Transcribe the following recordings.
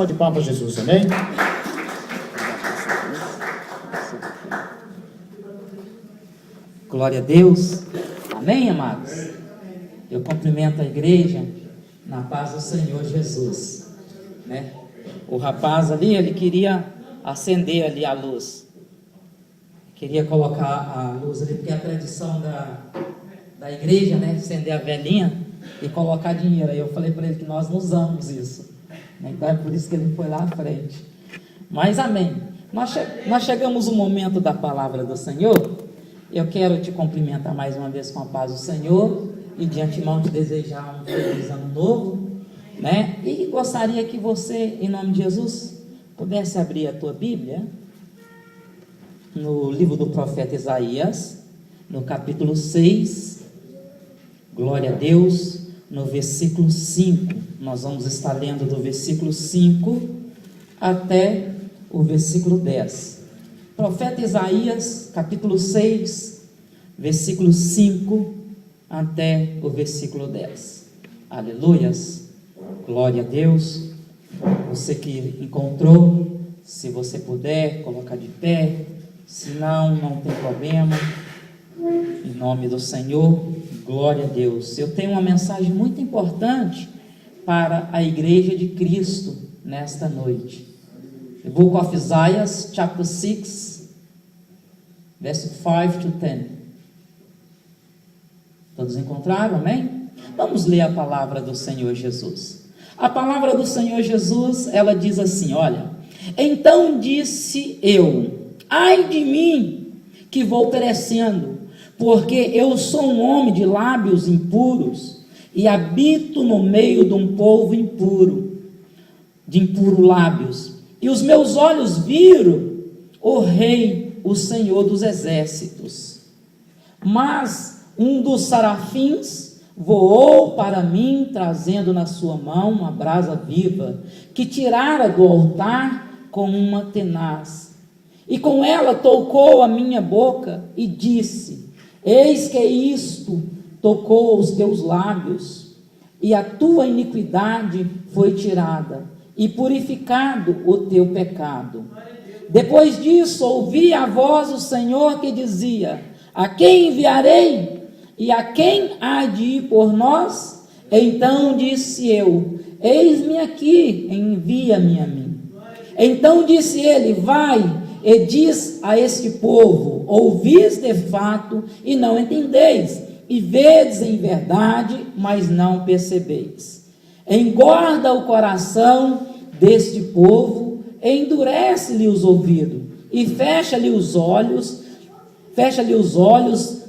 De Papa Jesus, amém? Glória a Deus, amém, amados? Eu cumprimento a igreja na paz do Senhor Jesus, né? O rapaz ali, ele queria acender ali a luz, queria colocar a luz ali, porque é a tradição da igreja, né? Acender a velhinha e colocar dinheiro. Aí eu falei para ele que nós não usamos isso, então é por isso que ele foi lá à frente. Mas amém, nós chegamos no momento da palavra do Senhor. Eu quero te cumprimentar mais uma vez com a paz do Senhor e de antemão te desejar um feliz ano novo, né? E gostaria que você, em nome de Jesus, pudesse abrir a tua Bíblia no livro do profeta Isaías, no capítulo 6, glória a Deus, no versículo 5. Nós vamos estar lendo do versículo 5 até o versículo 10. Profeta Isaías, capítulo 6, versículo 5 até o versículo 10. Aleluias, glória a Deus. Você que encontrou, se você puder, colocar de pé, se não tem problema, em nome do Senhor, glória a Deus. Eu tenho uma mensagem muito importante para a igreja de Cristo nesta noite. The Book of Isaiah, chapter 6, verso 5 to 10. Todos encontraram, amém? Vamos ler a palavra do Senhor Jesus. A palavra do Senhor Jesus, ela diz assim, olha: então disse eu, ai de mim, que vou perecendo, porque eu sou um homem de lábios impuros, e habito no meio de um povo impuro, de impuros lábios. E os meus olhos viram o Rei, o Senhor dos exércitos. Mas um dos serafins voou para mim, trazendo na sua mão uma brasa viva, que tirara do altar com uma tenaz. E com ela tocou a minha boca e disse: eis que isto tocou os teus lábios, e a tua iniquidade foi tirada, e purificado o teu pecado. Depois disso, ouvi a voz do Senhor que dizia: a quem enviarei? E a quem há de ir por nós? Então disse eu: eis-me aqui, envia-me a mim. Então disse ele: vai e diz a este povo: ouvis de fato e não entendeis, e vedes em verdade, mas não percebeis. Engorda o coração deste povo, endurece-lhe os ouvidos, e fecha-lhe os olhos,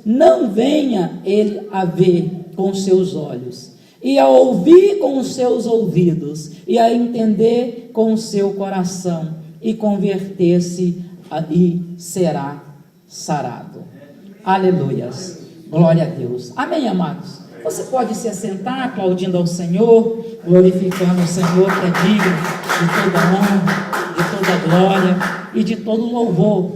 não venha ele a ver com seus olhos, e a ouvir com os seus ouvidos, e a entender com o seu coração, e converter-se, e será sarado. Aleluias, glória a Deus, amém, amados? Você pode se assentar, aplaudindo ao Senhor, glorificando o Senhor, que é digno de toda honra, de toda glória e de todo louvor,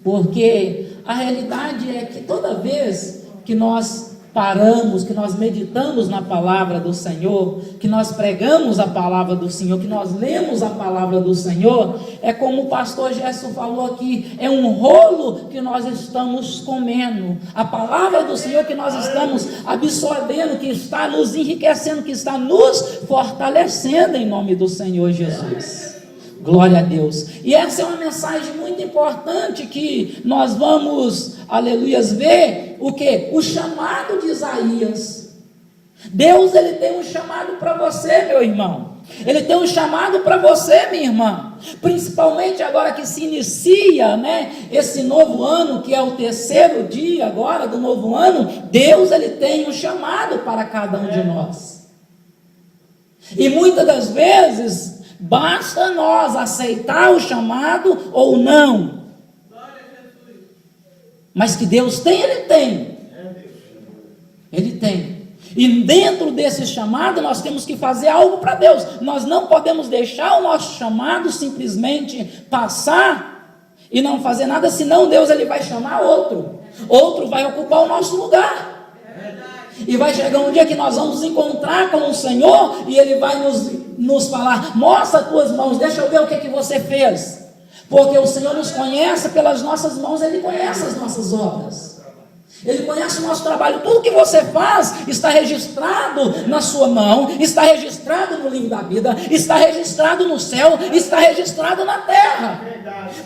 porque a realidade é que toda vez que nós paramos, que nós meditamos na palavra do Senhor, que nós pregamos a palavra do Senhor, que nós lemos a palavra do Senhor, é como o pastor Gerson falou aqui, é um rolo que nós estamos comendo, a palavra do Senhor que nós estamos absorvendo, que está nos enriquecendo, que está nos fortalecendo em nome do Senhor Jesus. Glória a Deus. E essa é uma mensagem muito importante que nós vamos, aleluias, ver o que? O chamado de Isaías. Deus, ele tem um chamado para você, meu irmão. Ele tem um chamado para você, minha irmã. Principalmente agora que se inicia, né, esse novo ano, que é o terceiro dia agora do novo ano. Deus, ele tem um chamado para cada um de nós. E muitas das vezes basta nós aceitar o chamado ou não. Mas que Deus tem, Ele tem. Ele tem. E dentro desse chamado nós temos que fazer algo para Deus. Nós não podemos deixar o nosso chamado simplesmente passar e não fazer nada, senão Deus, ele vai chamar outro. Outro vai ocupar o nosso lugar. E vai chegar um dia que nós vamos nos encontrar com o Senhor e Ele vai nos nos falar: mostra as tuas mãos, deixa eu ver o que você fez. Porque o Senhor nos conhece pelas nossas mãos, Ele conhece as nossas obras. Ele conhece o nosso trabalho. Tudo que você faz está registrado na sua mão, está registrado no livro da vida, está registrado no céu, está registrado na terra.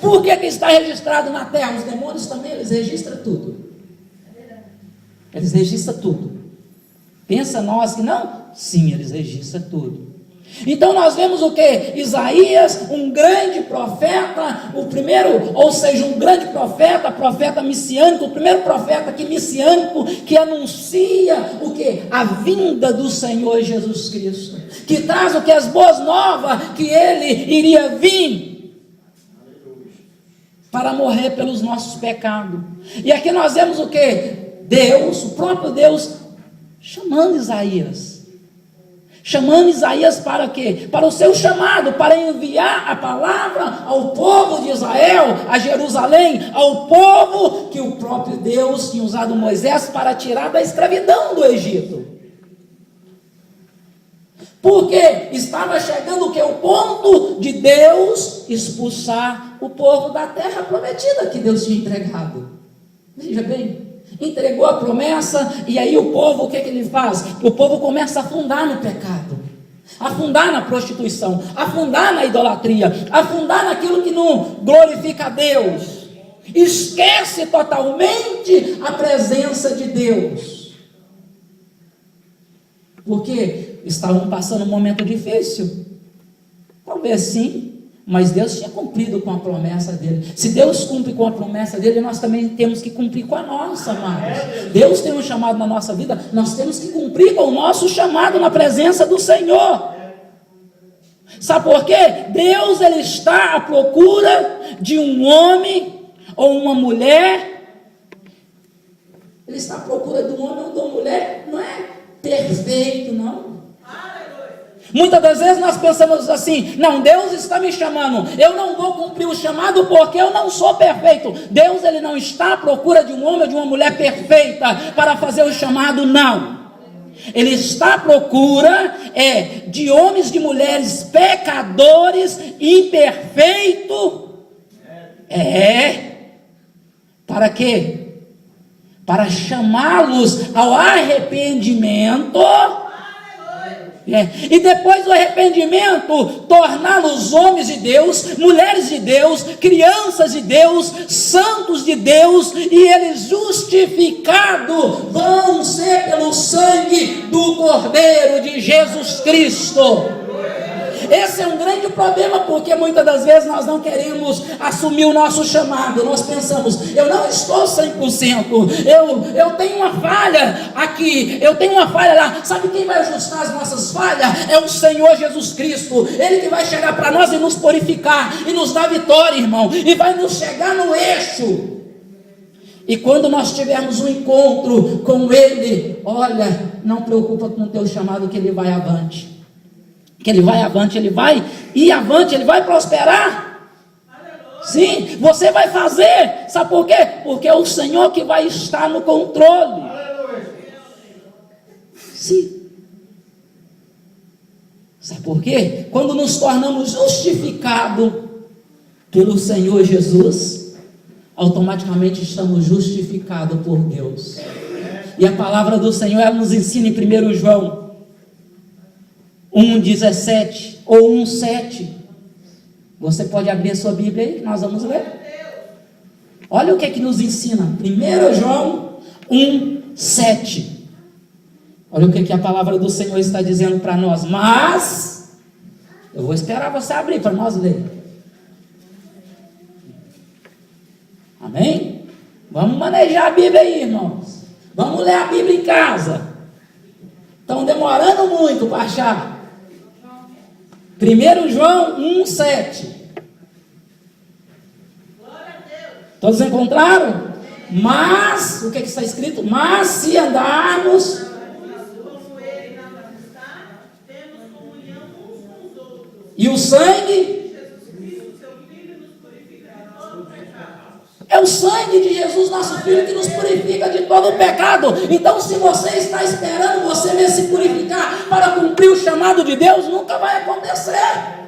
Por que está registrado na terra? Os demônios também, eles registram tudo. Eles registram tudo. Pensa nós que não? Sim, eles registram tudo. Então nós vemos o que? Isaías, um grande profeta, o primeiro, ou seja, um grande profeta, profeta messiânico, o primeiro profeta messiânico que anuncia o que? A vinda do Senhor Jesus Cristo, que traz o que? As boas novas, que Ele iria vir para morrer pelos nossos pecados. E aqui nós vemos o que? Deus, o próprio Deus, chamando Isaías para quê? Para o seu chamado, para enviar a palavra ao povo de Israel, a Jerusalém, ao povo que o próprio Deus tinha usado Moisés para tirar da escravidão do Egito. Porque estava chegando o que? O ponto de Deus expulsar o povo da terra prometida que Deus tinha entregado. Veja bem, entregou a promessa, e aí o povo, o que ele faz? O povo começa a afundar no pecado, afundar na prostituição, afundar na idolatria, afundar naquilo que não glorifica a Deus, esquece totalmente a presença de Deus, porque estavam passando um momento difícil, talvez sim, mas Deus tinha cumprido com a promessa dele. Se Deus cumpre com a promessa dele, nós também temos que cumprir com a nossa, amados. Deus tem um chamado na nossa vida, nós temos que cumprir com o nosso chamado na presença do Senhor. Sabe por quê? Deus, Ele está à procura de um homem ou uma mulher. Ele está à procura de um homem ou de uma mulher, não é perfeito, não. Muitas das vezes nós pensamos assim: não, Deus está me chamando, eu não vou cumprir o chamado porque eu não sou perfeito. Deus, Ele não está à procura de um homem ou de uma mulher perfeita para fazer o chamado, não. Ele está à procura de homens e de mulheres pecadores, imperfeitos. Para quê? Para chamá-los ao arrependimento. E depois do arrependimento, torná-los homens de Deus, mulheres de Deus, crianças de Deus, santos de Deus, e eles justificados vão ser pelo sangue do Cordeiro de Jesus Cristo. Esse é um grande problema, porque muitas das vezes nós não queremos assumir o nosso chamado. Nós pensamos: eu não estou 100%, eu tenho uma falha aqui, eu tenho uma falha lá. Sabe quem vai ajustar as nossas falhas? É o Senhor Jesus Cristo. Ele que vai chegar para nós e nos purificar, e nos dar vitória, irmão, e vai nos chegar no eixo. E quando nós tivermos um encontro com Ele, olha, não preocupa com o teu chamado, que Ele vai avante. Que Ele vai avante, Ele vai ir avante, Ele vai prosperar. Sim, você vai fazer. Sabe por quê? Porque é o Senhor que vai estar no controle. Sim. Sabe por quê? Quando nos tornamos justificados pelo Senhor Jesus, automaticamente estamos justificados por Deus. E a palavra do Senhor, ela nos ensina em 1 João 1,17 ou 1,7. Você pode abrir a sua Bíblia aí, que nós vamos ler. Olha o que é que nos ensina. 1 João 1,7. Olha o que é que a palavra do Senhor está dizendo para nós. Mas eu vou esperar você abrir para nós ler. Amém? Vamos manejar a Bíblia aí, irmãos. Vamos ler a Bíblia em casa. Estão demorando muito para achar. 1 João 1,7. Todos encontraram? Mas, o que está escrito? Mas se andarmos e o sangue É o sangue de Jesus, nosso Filho, que nos purifica de todo o pecado. Então, se você está esperando você mesmo se purificar para cumprir o chamado de Deus, nunca vai acontecer.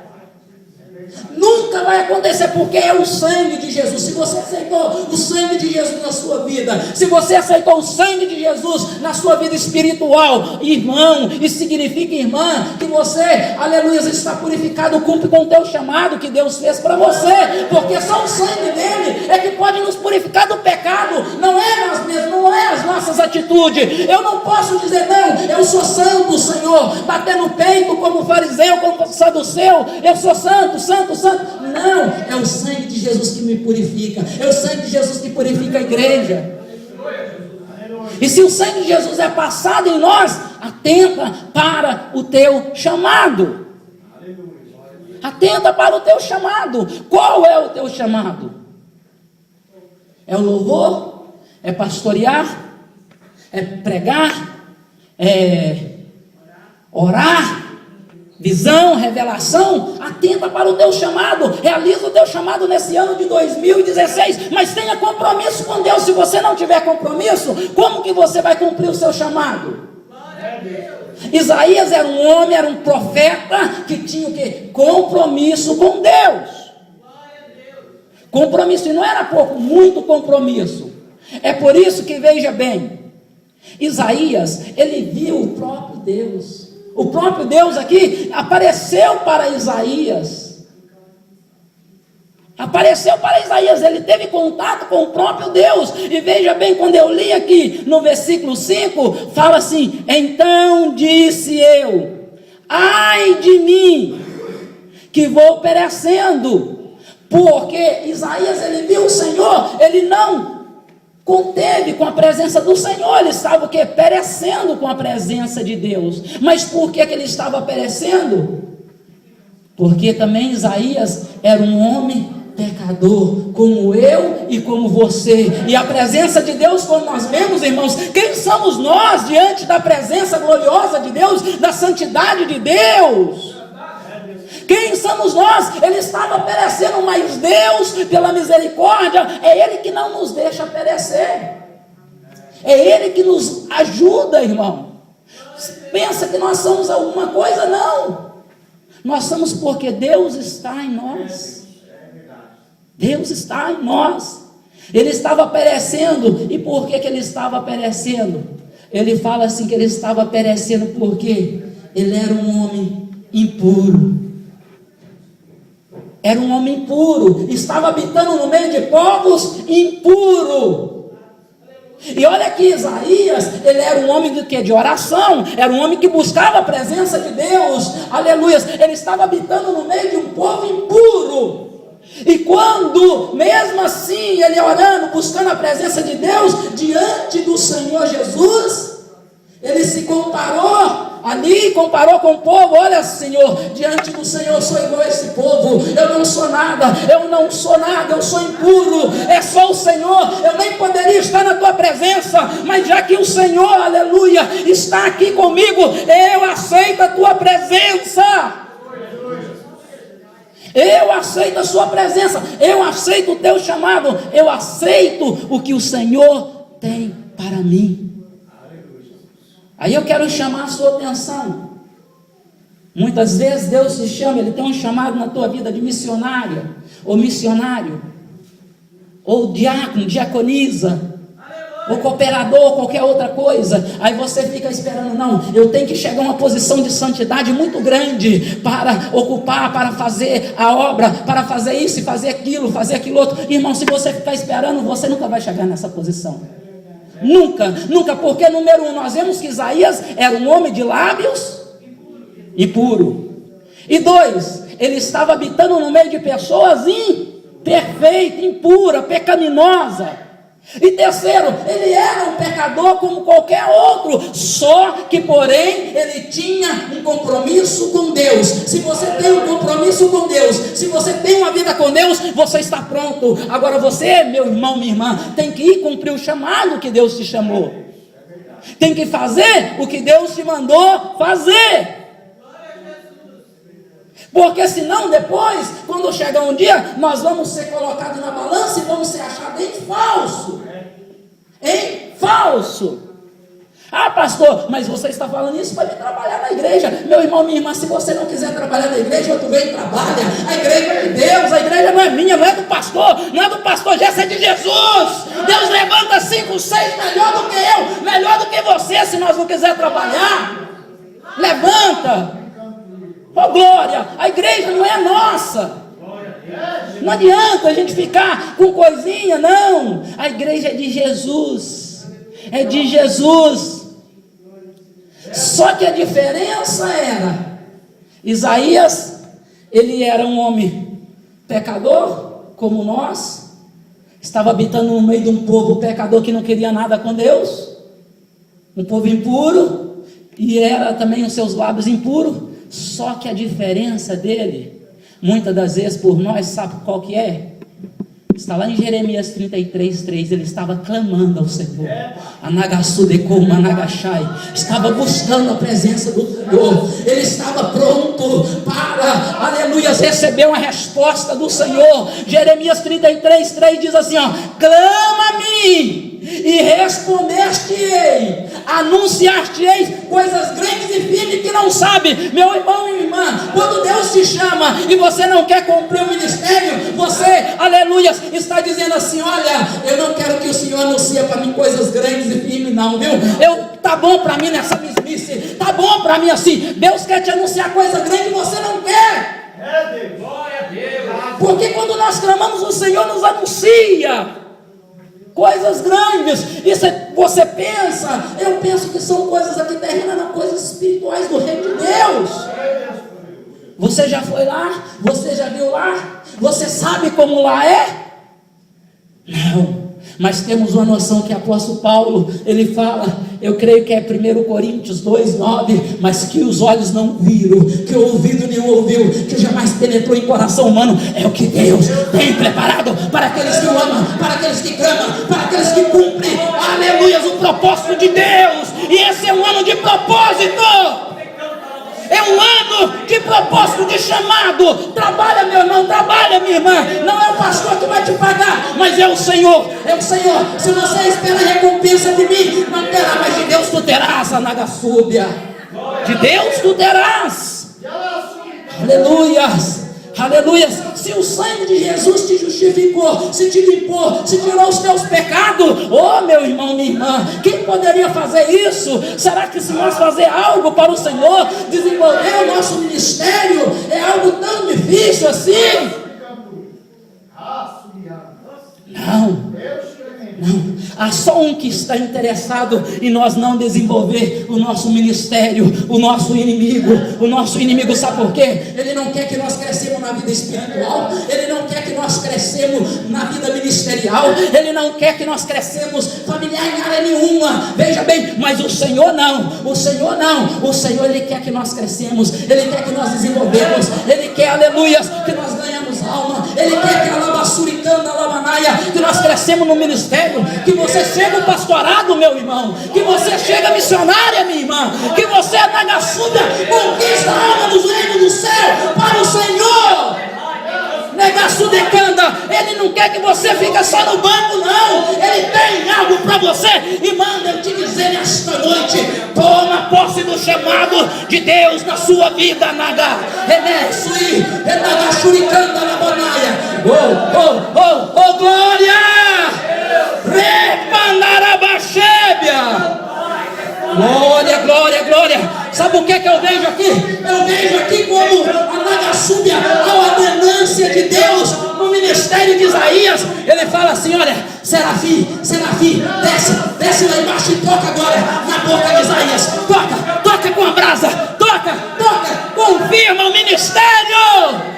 Nunca vai acontecer, porque é o sangue de Jesus. Se você aceitou o sangue de Jesus na sua vida, se você aceitou o sangue de Jesus na sua vida espiritual, irmão, isso significa, irmã, que você, aleluia, está purificado, cumpre com o teu chamado que Deus fez para você, porque só o sangue dele é que pode nos purificar do pecado. Não é nós mesmos, não é as nossas atitudes. Eu não posso dizer, não, eu sou santo, Senhor, bater no peito como fariseu, como saduceu, eu sou santo, santo. Não, é o sangue de Jesus que me purifica, é o sangue de Jesus que purifica a igreja. E se o sangue de Jesus é passado em nós, atenta para o teu chamado. Atenta para o teu chamado. Qual é o teu chamado? É o louvor? É pastorear? É pregar? É orar? Visão, revelação? Atenta para o teu chamado. Realiza o teu chamado nesse ano de 2016. Mas tenha compromisso com Deus. Se você não tiver compromisso, como que você vai cumprir o seu chamado? Isaías era um homem, era um profeta que tinha o quê? Compromisso com Deus. Compromisso, e não era pouco, muito compromisso. É por isso que, veja bem, Isaías, ele viu o próprio Deus. O próprio Deus aqui apareceu para Isaías. Apareceu para Isaías, ele teve contato com o próprio Deus. E veja bem, quando eu li aqui no versículo 5, fala assim: então disse eu, ai de mim, que vou perecendo. Porque Isaías, ele viu o Senhor, ele não conteve com a presença do Senhor, ele estava o quê? Perecendo com a presença de Deus. Mas por que ele estava perecendo? Porque também Isaías era um homem pecador, como eu e como você. E a presença de Deus, quando nós vemos, irmãos, quem somos nós diante da presença gloriosa de Deus, da santidade de Deus? Quem somos nós? Ele estava perecendo, mas Deus, pela misericórdia, é Ele que não nos deixa perecer. É Ele que nos ajuda, irmão. Pensa que nós somos alguma coisa? Não. Nós somos porque Deus está em nós. Deus está em nós. Ele estava perecendo. E por que ele estava perecendo? Ele fala assim que ele estava perecendo porque ele era um homem impuro. Era um homem impuro, estava habitando no meio de povos impuro. E olha que Isaías, ele era um homem de oração, era um homem que buscava a presença de Deus, aleluia. Ele estava habitando no meio de um povo impuro. E quando, mesmo assim, ele orando, buscando a presença de Deus, diante do Senhor Jesus, ele se comparou ali, comparou com o povo. Olha, Senhor, diante do Senhor eu sou igual a esse povo, eu não sou nada, eu sou impuro, é só o Senhor, eu nem poderia estar na tua presença, mas já que o Senhor, aleluia, está aqui comigo, eu aceito a tua presença. Eu aceito a sua presença, eu aceito o teu chamado, eu aceito o que o Senhor tem para mim. Aí eu quero chamar a sua atenção. Muitas vezes Deus te chama, Ele tem um chamado na tua vida de missionária, ou missionário, ou diácono, diaconisa, ou cooperador, qualquer outra coisa. Aí você fica esperando, não, eu tenho que chegar a uma posição de santidade muito grande para ocupar, para fazer a obra, para fazer isso e fazer aquilo outro. Irmão, se você ficar esperando, você nunca vai chegar nessa posição. Nunca, porque número 1, nós vemos que Isaías era um homem de lábios impuro. E 2, ele estava habitando no meio de pessoas imperfeitas, impuras, pecaminosas. E 3, ele era um pecador como qualquer outro, só que porém ele tinha um compromisso com Deus. Se você tem um compromisso com Deus, se você tem uma vida com Deus, você está pronto. Agora você, meu irmão, minha irmã, tem que ir cumprir o chamado que Deus te chamou, tem que fazer o que Deus te mandou fazer. Porque senão depois, quando chegar um dia, nós vamos ser colocados na balança e vamos ser achados em falso. Em falso. Ah, pastor, mas você está falando isso para vir trabalhar na igreja. Meu irmão, minha irmã, se você não quiser trabalhar na igreja, outro vem e trabalha. A igreja é de Deus, a igreja não é minha, não é do pastor, não é do pastor Jesse, é de Jesus. Deus levanta 5, 6 melhor do que eu, melhor do que você, se nós não quiser trabalhar. Levanta. Oh glória, a igreja não é nossa. Não adianta a gente ficar com coisinha, não. A igreja é de Jesus. É de Jesus. Só que a diferença era, Isaías, ele era um homem pecador, como nós, estava habitando no meio de um povo pecador que não queria nada com Deus, um povo impuro, e era também os seus lábios impuros. Só que a diferença dele, muitas das vezes por nós, sabe qual que é? Está lá em Jeremias 33:3, ele estava clamando ao Senhor. Anagasudecou Managashai, estava buscando a presença do Senhor. Ele estava pronto para, aleluia, receber uma resposta do Senhor. Jeremias 33:3 diz assim, ó: clama-me e respondeste-ei, anunciaste-ei coisas grandes e firmes que não sabe. Meu irmão e irmã, quando Deus te chama e você não quer cumprir o ministério, você, aleluia, está dizendo assim: olha, eu não quero que o Senhor anuncie para mim coisas grandes e firmes não, viu? Tá bom para mim nessa mesmice, tá bom para mim assim. Deus quer te anunciar coisa grande e você não quer. Deus, glória a Deus. Porque quando nós clamamos, o Senhor nos anuncia coisas grandes. Isso você pensa, eu penso que são coisas aqui terrenas, não, coisas espirituais do reino de Deus. Você já foi lá? Você já viu lá? Você sabe como lá é? Não. Mas temos uma noção que o apóstolo Paulo, ele fala, eu creio que é 1 Coríntios 2:9, mas que os olhos não viram, que o ouvido nenhum ouviu, que jamais penetrou em coração humano, é o que Deus tem preparado para aqueles que o amam, para aqueles que clamam, para aqueles que cumprem, aleluia, o propósito de Deus. E esse é um ano de propósito. É um ano de propósito, de chamado. Trabalha, meu irmão, trabalha, minha irmã. Não é o pastor que vai te pagar, mas é o Senhor. É o Senhor. Se você espera recompensa de mim, não terá, mas de Deus tu terás, Anagasúbia. De Deus tu terás. Aleluias. Aleluias. Se o sangue de Jesus te justificou, se te limpou, se tirou os teus pecados, oh meu irmão, minha irmã, quem poderia fazer isso? Será que se nós fazer algo para o Senhor, desenvolver o nosso ministério, é algo tão difícil assim? Não. Não, há só um que está interessado em nós não desenvolver o nosso ministério, o nosso inimigo. O nosso inimigo, sabe por quê? Ele não quer que nós crescemos na vida espiritual, ele não quer que nós crescemos na vida ministerial, ele não quer que nós crescemos familiar em área nenhuma. Veja bem, mas o Senhor não, o Senhor não, o Senhor ele quer que nós crescemos, ele quer que nós desenvolvemos, ele quer, aleluia, que nós ganhamos alma, ele quer que a lavasuricanda, a lavanaia, que nós crescemos no ministério, que você chega o pastorado, meu irmão, que você chega missionária, minha irmã, que você na Nagasúbia conquista a alma dos reinos do céu para o Senhor. Negasudecanda, ele não quer que você fique só no banco, não. Ele tem algo para você e manda eu te dizer nesta noite: toma posse do chamado de Deus na sua vida. Naga, Enesui, Enagashuricanda na bonaia. Oh, glória! Repandarabachébia. Glória, glória, glória. Sabe o que é que eu vejo aqui? Eu vejo aqui como a Nagasúbia, a ordenância de Deus no ministério de Isaías. Ele fala assim: olha, Serafim, desce lá embaixo e toca agora na boca de Isaías. Toca com a brasa, toca, confirma o ministério.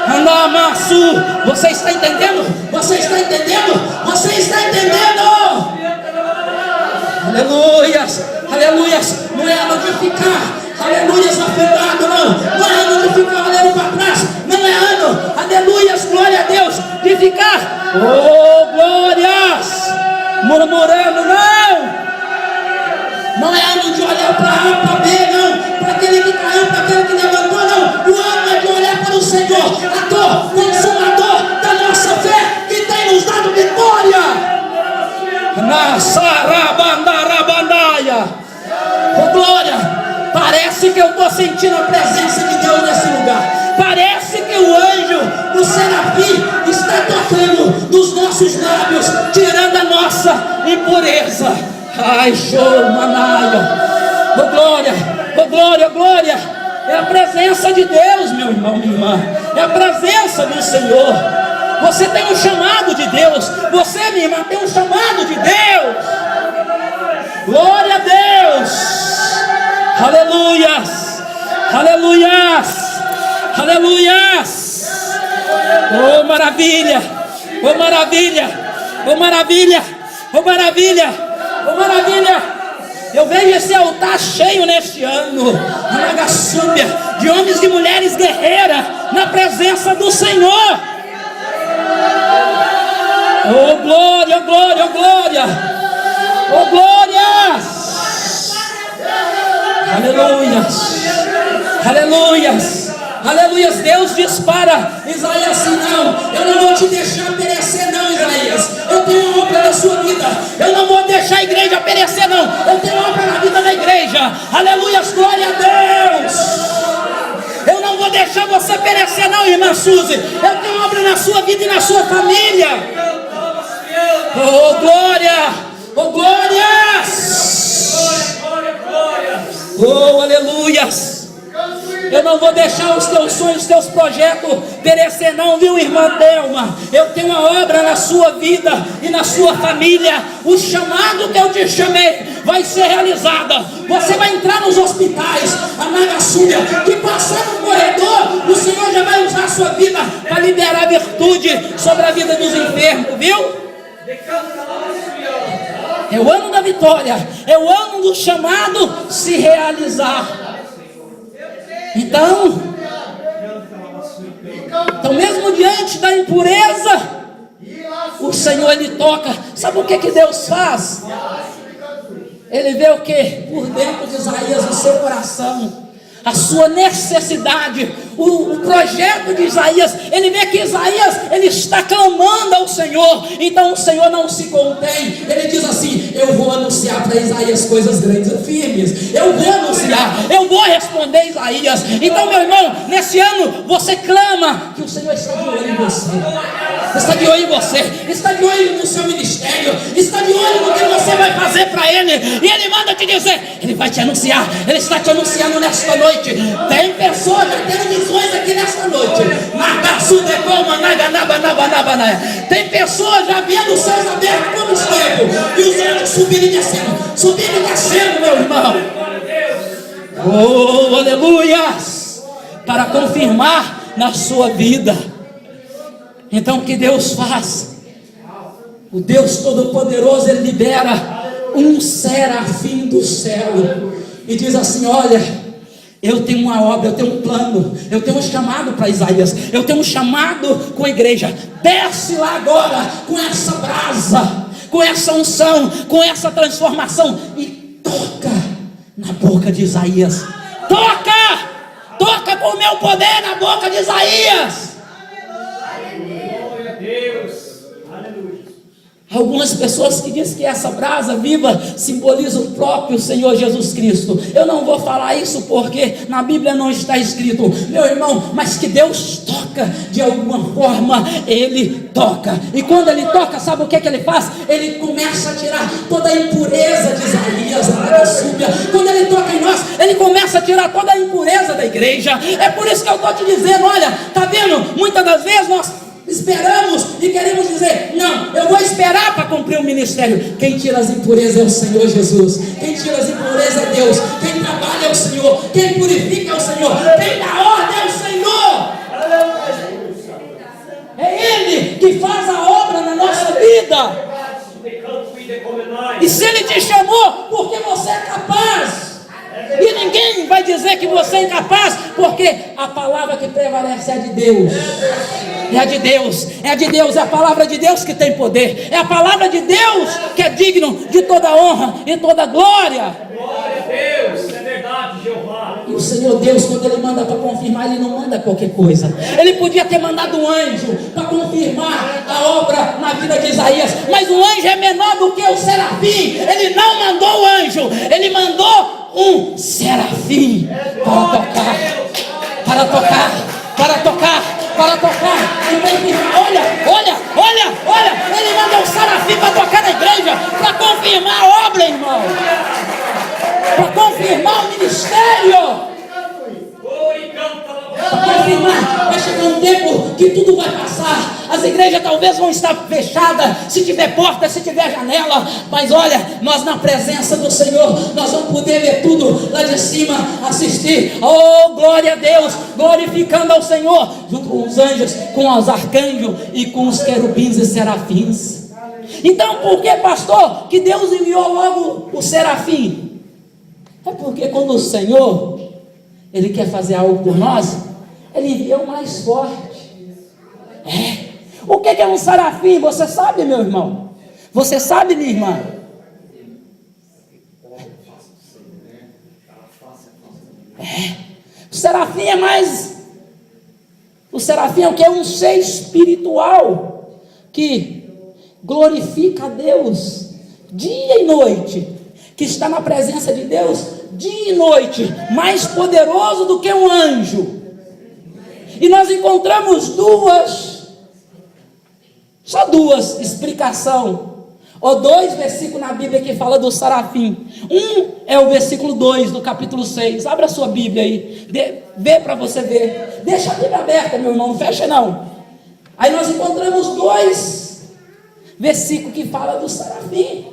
Andamassu, você está entendendo? Você está entendendo? Você está entendendo? Aleluias, aleluias. Não é ano de ficar, aleluias, afundado, não é ano de ficar olhando para trás, não é ano, aleluias, glória a Deus, de ficar, oh glórias, murmurando, não é ano de olhar para A, para B, não, para aquele que caiu, para aquele que levantou, não, o ano é de olhar estou sentindo a presença de Deus nesse lugar. Parece que o anjo, o serafim, está tocando nos nossos lábios, tirando a nossa impureza. Ai, show, manaia. Oh glória, oh glória, oh glória. É a presença de Deus, meu irmão, minha irmã. É a presença do Senhor. Você tem um chamado de Deus. Você, minha irmã, tem um chamado de Deus. Glória a Deus. Aleluias. Aleluias. Aleluias. Oh maravilha. Oh maravilha. Oh maravilha. Oh maravilha. Oh maravilha. Eu vejo esse altar cheio neste ano, de homens e mulheres guerreiras, na presença do Senhor. Oh glória, oh glória, oh glória, oh glórias. Aleluias, aleluias, aleluias. Deus diz para Isaías assim: não, eu não vou te deixar perecer não, Isaías. Eu tenho uma obra na sua vida. Eu não vou deixar a igreja perecer não. Eu tenho uma obra na vida da igreja. Aleluias, glória a Deus. Eu não vou deixar você perecer não, irmã Suzy. Eu tenho uma obra na sua vida e na sua família. Oh glória, oh glórias. Oh aleluias. Eu não vou deixar os teus sonhos, os teus projetos perecer não, viu, irmã Delma? Eu tenho uma obra na sua vida e na sua família. O chamado que eu te chamei vai ser realizada. Você vai entrar nos hospitais, a Magasúbia, que passar no corredor, o Senhor já vai usar a sua vida para liberar virtude sobre a vida dos enfermos, viu? É o ano da vitória, é o ano do chamado se realizar. Então mesmo diante da impureza, o Senhor ele toca. Sabe o que Deus faz? Ele vê o que? Por dentro de Isaías, o seu coração, a sua necessidade, o projeto de Isaías. Ele vê que Isaías, ele está clamando ao Senhor. Então o Senhor não se contém. Ele diz assim: eu vou anunciar para Isaías coisas grandes e firmes. Eu vou anunciar, eu vou responder Isaías. Então, meu irmão, nesse ano você clama que o Senhor está de olho em você. Está de olho em você, está de olho no seu ministério, está de olho no que você vai fazer para Ele. E Ele manda te dizer, Ele vai te anunciar. Ele está te anunciando nesta noite. Tem pessoas já tendo visões aqui nesta noite. Tem pessoas já vendo os céus abertos como espelho, e os anjos subindo e descendo, meu irmão. Oh, aleluias, para confirmar na sua vida. Então o que Deus faz? O Deus Todo-Poderoso, Ele libera um serafim do céu e diz assim: olha, eu tenho uma obra, eu tenho um plano, eu tenho um chamado para Isaías, eu tenho um chamado com a igreja. Desce lá agora com essa brasa, com essa unção, com essa transformação, e toca na boca de Isaías. Toca com o meu poder na boca de Isaías. Algumas pessoas que dizem que essa brasa viva simboliza o próprio Senhor Jesus Cristo. Eu não vou falar isso porque na Bíblia não está escrito, meu irmão, mas que Deus toca de alguma forma. Ele toca, e quando Ele toca, sabe o que Ele faz? Ele começa a tirar toda a impureza de Isaías, quando Ele toca em nós, Ele começa a tirar toda a impureza da igreja. É por isso que eu estou te dizendo, olha, tá vendo? Muitas das vezes nós esperamos e queremos dizer, não, eu vou esperar para cumprir o ministério. Quem tira as impurezas é o Senhor Jesus. Quem tira as impurezas é Deus. Quem trabalha é o Senhor. Quem purifica é o Senhor. Quem dá ordem é o Senhor. É Ele que faz a obra na nossa vida. E se Ele te chamou, porque você é capaz. E ninguém vai dizer que você é incapaz, porque a palavra que prevalece é a de Deus. É a de Deus, é a de Deus, é a palavra de Deus que tem poder. É a palavra de Deus que é digno de toda honra e toda glória. Glória a Deus, é verdade, Jeová. E o Senhor Deus, quando Ele manda para confirmar, Ele não manda qualquer coisa. Ele podia ter mandado um anjo para confirmar a obra na vida de Isaías, mas o anjo é menor do que o serafim. Ele não mandou o anjo, Ele mandou um serafim para tocar. Para tocar, para tocar, para tocar. Olha, ele manda um serafim para tocar na igreja, para confirmar a obra, irmão, para confirmar o ministério, para confirmar. Vai chegar um tempo que tudo vai passar. As igrejas talvez vão estar fechadas, se tiver porta, se tiver janela, mas olha, nós na presença do Senhor, nós vamos poder ver tudo lá de cima, assistir, oh glória a Deus, glorificando ao Senhor, junto com os anjos, com os arcanjos e com os querubins e serafins. Então por que, pastor, que Deus enviou logo o serafim? É porque quando o Senhor, Ele quer fazer algo por nós, Ele envia o mais forte. O que é um serafim? Você sabe, meu irmão? Você sabe, minha irmã? O serafim é mais... O serafim é o que? É um ser espiritual que glorifica a Deus dia e noite, que está na presença de Deus dia e noite, mais poderoso do que um anjo. E nós encontramos só duas explicações, ou 2 versículos na Bíblia que fala do serafim. Um é o versículo 2 do capítulo 6. Abra a sua Bíblia aí, vê para você ver. Deixa a Bíblia aberta, meu irmão, não fecha não. Aí nós encontramos 2 versículos que falam do serafim.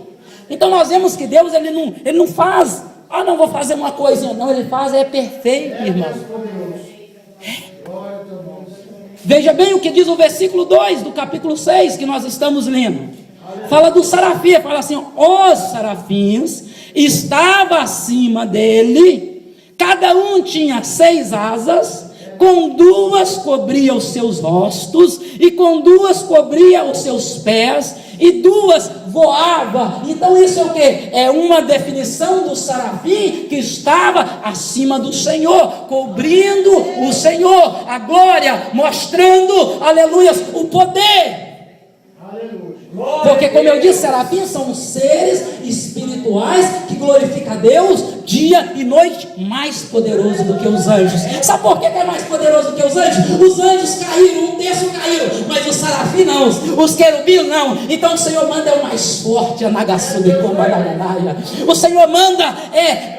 Então nós vemos que Deus, ele não faz, não vou fazer uma coisinha, não, Ele faz, é perfeito, irmão. Veja bem o que diz o versículo 2 do capítulo 6 que nós estamos lendo. Fala do serafim, fala assim: os serafins estavam acima dele, cada um tinha 6 asas, com 2 cobria os seus rostos, e com 2 cobria os seus pés, e 2 voava. Então isso é o que? É uma definição do serafim que estava acima do Senhor, cobrindo o Senhor, a glória, mostrando, aleluia, o poder. Porque, como eu disse, serafins são seres espirituais que glorificam a Deus dia e noite, mais poderoso do que os anjos. Sabe por que é mais poderoso do que os anjos? Os anjos caíram, 1/3 caíram, mas os serafins não, os querubins não. Então o Senhor manda o mais forte, o Senhor manda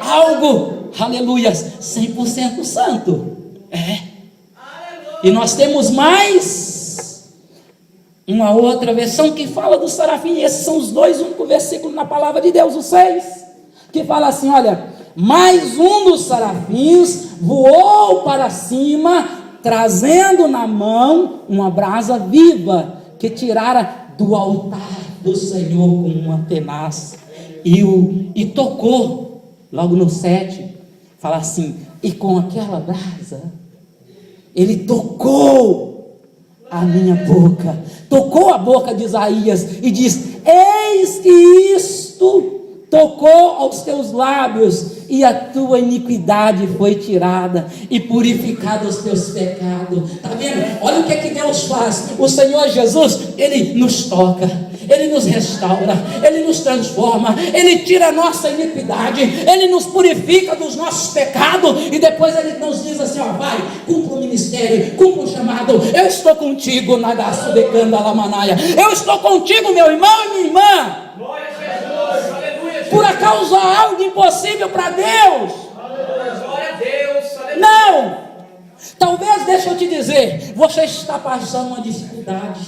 algo, aleluia, 100% santo. E nós temos mais uma outra versão que fala do serafim. Esses são os 2 únicos versículos na palavra de Deus, os 6, que fala assim: olha, mais um dos serafins voou para cima, trazendo na mão uma brasa viva, que tirara do altar do Senhor com uma tenaz, e tocou, logo no 7, fala assim, e com aquela brasa, ele tocou a minha boca, tocou a boca de Isaías, e diz: eis que isto tocou aos teus lábios, e a tua iniquidade foi tirada, e purificado os teus pecados. Está vendo? Olha o que é que Deus faz. O Senhor Jesus, Ele nos toca, Ele nos restaura, Ele nos transforma, Ele tira a nossa iniquidade, Ele nos purifica dos nossos pecados, e depois Ele nos diz assim: vai, cumpra o ministério, cumpra o chamado, eu estou contigo, Nagaço de Candalamanaya, eu estou contigo, meu irmão e minha irmã. Glória a Jesus, aleluia. Por acaso há algo impossível para Deus? Glória a Deus, aleluia. Não. Talvez, deixa eu te dizer, você está passando uma dificuldade,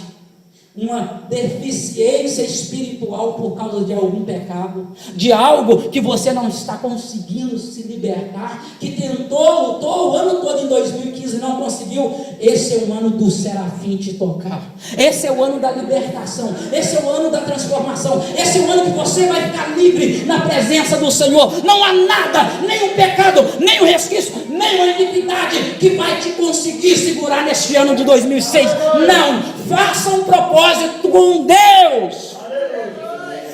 uma deficiência espiritual por causa de algum pecado, de algo que você não está conseguindo se libertar, que tentou, lutou o ano todo em 2015 e não conseguiu. Esse é o ano do serafim te tocar, esse é o ano da libertação, esse é o ano da transformação, esse é o ano que você vai ficar livre na presença do Senhor. Não há nada, nem um pecado, nem um resquício, nem uma iniquidade que vai te conseguir segurar neste ano de 2006. Não, faça um propósito com Deus,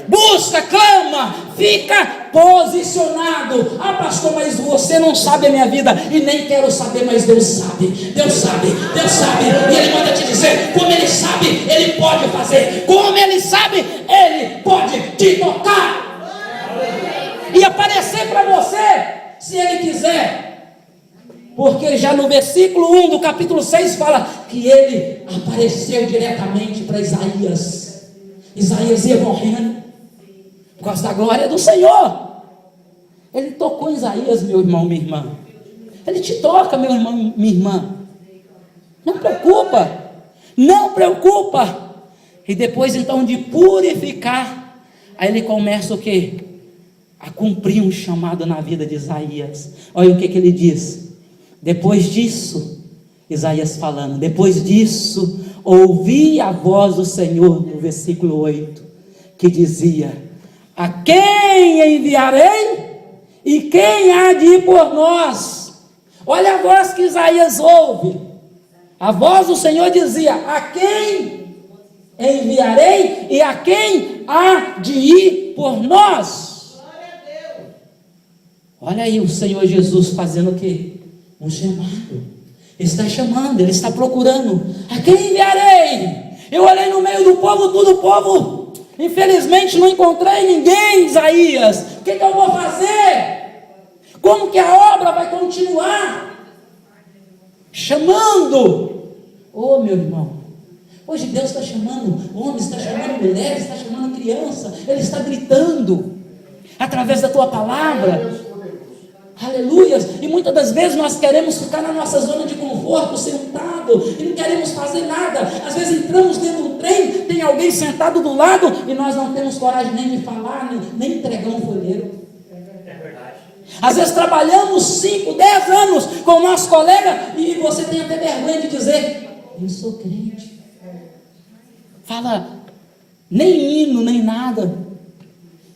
busca, clama, fica posicionado. Pastor, mas você não sabe a minha vida, e nem quero saber, mas Deus sabe, Deus sabe, Deus sabe, e Ele manda te dizer, como Ele sabe, Ele pode fazer, como Ele sabe, Ele pode te tocar, e aparecer para você se Ele quiser. Porque já no versículo 1 do capítulo 6 fala que Ele apareceu diretamente para Isaías. Isaías ia morrendo por causa da glória do Senhor. Ele tocou em Isaías, meu irmão, minha irmã. Ele te toca, meu irmão, minha irmã. Não preocupa. Não preocupa. E depois então de purificar, aí ele começa o quê? A cumprir um chamado na vida de Isaías. Olha o que ele diz. Depois disso, Isaías falando, depois disso, ouvi a voz do Senhor, no versículo 8, que dizia: a quem enviarei? E quem há de ir por nós? Olha a voz que Isaías ouve. A voz do Senhor dizia: a quem enviarei e a quem há de ir por nós? Olha aí o Senhor Jesus fazendo o quê? Um chamado. Ele está chamando, Ele está procurando. A quem enviarei? Eu olhei no meio do povo, todo o povo, infelizmente não encontrei ninguém, Isaías. O que eu vou fazer? Como que a obra vai continuar? Chamando. Oh, meu irmão, hoje Deus está chamando homens, está chamando mulheres, está chamando criança. Ele está gritando através da tua palavra. Aleluias. E muitas das vezes nós queremos ficar na nossa zona de conforto, sentado, e não queremos fazer nada. Às vezes entramos dentro do trem, tem alguém sentado do lado, e nós não temos coragem nem de falar, nem entregar um folheiro. Às vezes trabalhamos 5, 10 anos com o nosso colega, e você tem até vergonha de dizer: eu sou crente. Fala, nem hino, nem nada.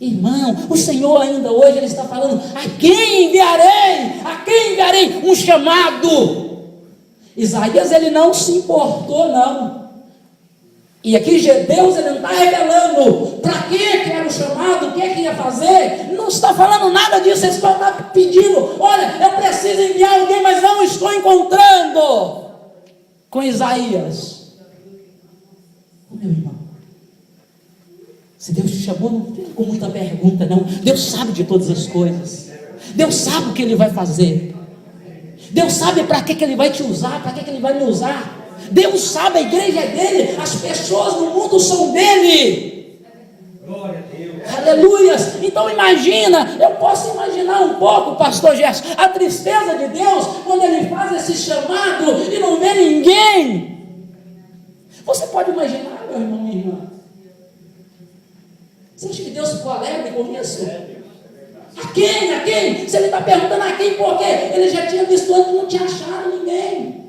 Irmão, o Senhor ainda hoje Ele está falando: a quem enviarei? A quem enviarei? Um chamado. Isaías, ele não se importou, não. E aqui Deus, Ele não está revelando para que era o chamado, o que ia fazer. Não está falando nada disso. Ele está pedindo: olha, eu preciso enviar alguém, mas não estou encontrando. Com Isaías. Meu irmão, se Deus te chamou, não fica com muita pergunta, não. Deus sabe de todas as coisas. Deus sabe o que Ele vai fazer. Deus sabe para que Ele vai te usar, para que Ele vai me usar. Deus sabe, a igreja é dele, as pessoas no mundo são dele. Glória a Deus. Aleluias. Então imagina, eu posso imaginar um pouco, pastor Gerson, a tristeza de Deus quando Ele faz esse chamado e não vê ninguém. Você pode imaginar, meu irmão, minha irmã? Você acha que Deus ficou alegre com isso? A quem? A quem? Se Ele está perguntando a quem, por quê? Ele já tinha visto antes, não tinha achado ninguém.